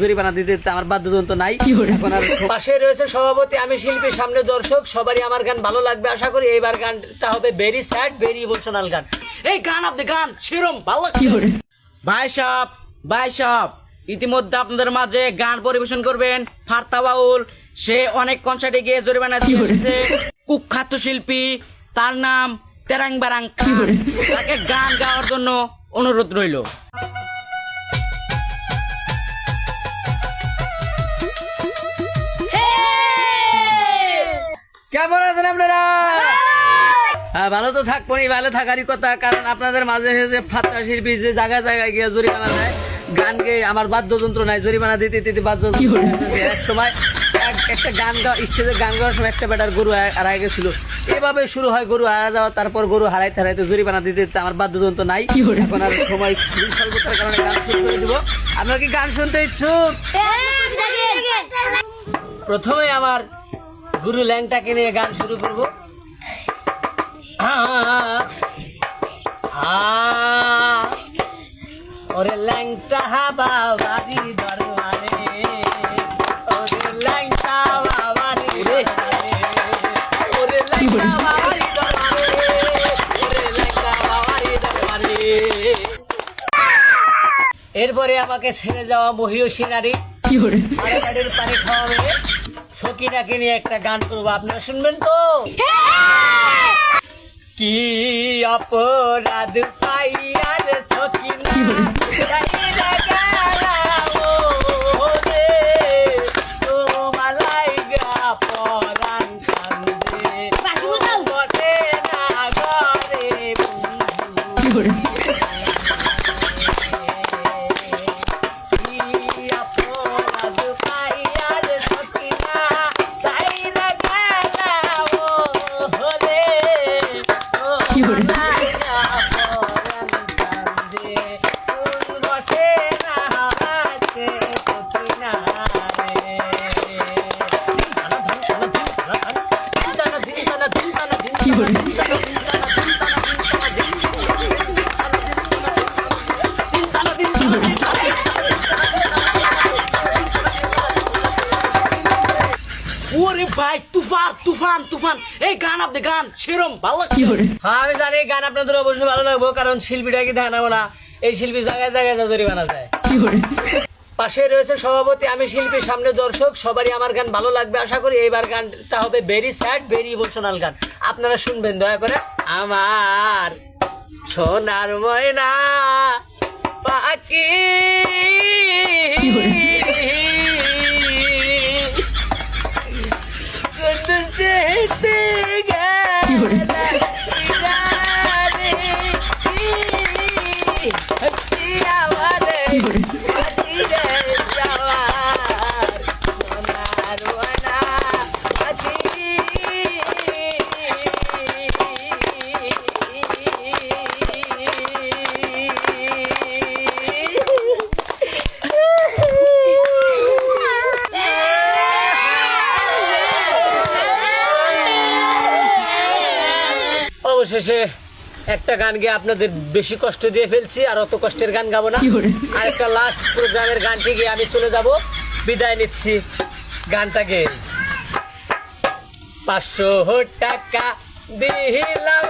জরিমানা দিতে আমার বাধ্যযন্ত্র নাই। এখন আর পাশে রয়েছে সভাপতি, আমি শিল্পী, সামনে দর্শক, সবারই আমার গান ভালো লাগবে আশা করি। এইবার গানটা হবে ভেরি স্যাড, ভেরি ইমোশনাল গান। এই গান অফ দ্য গান সেরম ভালো লাগবে। ভাই সব ইতিমধ্যে আপনাদের মাঝে গান পরিবেশন করবেন ফারতা বাউল। সে অনেক কনসার্টে গিয়ে জরিমানা দিয়ে এসেছে, কুখ্যাত শিল্পী, তার নাম তেরাং বারাং খান। তাকে গান গাওয়ার জন্য অনুরোধ রইল। কেমন আছেন আপনারা? হ্যাঁ, ভালো তো থাকবো, ভালো থাকারই কথা, কারণ আপনাদের মাঝে এসে ফাত্তা শিল্পী যে জায়গায় জায়গায় গিয়ে জরিমানা দেয়, গান গেয়ে আমার বাদ্যযন্ত্র নাই, জরিমানা দিতে দিতে বাদ্যযন্ত্র। এক সময় একটা গান স্টেজে গান গাওয়ার সময় একটা বেটার গরু হারাই গেছিল। এভাবে শুরু হয় গরু হারা যাওয়া, তারপর গরু হারাইতে হারাইতে জরিমানা দিতে দিতে আমার বাদ্যযন্ত্র নাই। এখন আর সময় স্বল্পতার কারণে গান শুরু করে দিব। আপনারা কি গান শুনতে ইচ্ছুক? প্রথমে আমার গুরু ল্যাংটাকে নিয়ে গান শুরু করবো। ওরে ল্যাংটা বাবারি দরবারে, ওরে ল্যাংটা বাবারি দরবারে, ওরে ল্যাংটা বাবারি দরবারে, ওরে ল্যাংটা বাবারি দরবারে। এরপরে আমাকে ছেড়ে যাওয়া মহিয়সী নারী বাড়ির পানি খাওয়াবে সকিনাকে নিয়ে একটা গান করবো, আপনারা শুনবেন তো? কি অপরাধ পাইয়ার সকিনা ভাই তুফান তুফান তুফান। এই গান আপনি গান সেরম ভালো লাগবে। হ্যাঁ, আমি জানি গান আপনাদের অবশ্যই ভালো লাগবে, কারণ শিল্পীটাকে দেখানো না, এই শিল্পী জায়গায় জায়গায় জরিমানা যায়। পাশে রয়েছে সভাপতি, আমি শিল্পী, সামনে দর্শক, সবারই আমার গান ভালো লাগবে আশা করি। এইবার গানটা হবে ভেরি স্যাড, ভেরি ইমোশনাল গান। আপনারা শুনবেন দয়া করে। আমার সোনার ময়না পাখি যেতে অবশেষে একটা গান গিয়ে আপনাদের বেশি কষ্ট দিয়ে ফেলছি, আর অত কষ্টের গান গাবো না। আর একটা লাস্ট প্রোগ্রামের গানটি গিয়ে আমি চলে যাব, বিদায় নিচ্ছি। গানটাকে 500 টাকা দিলাম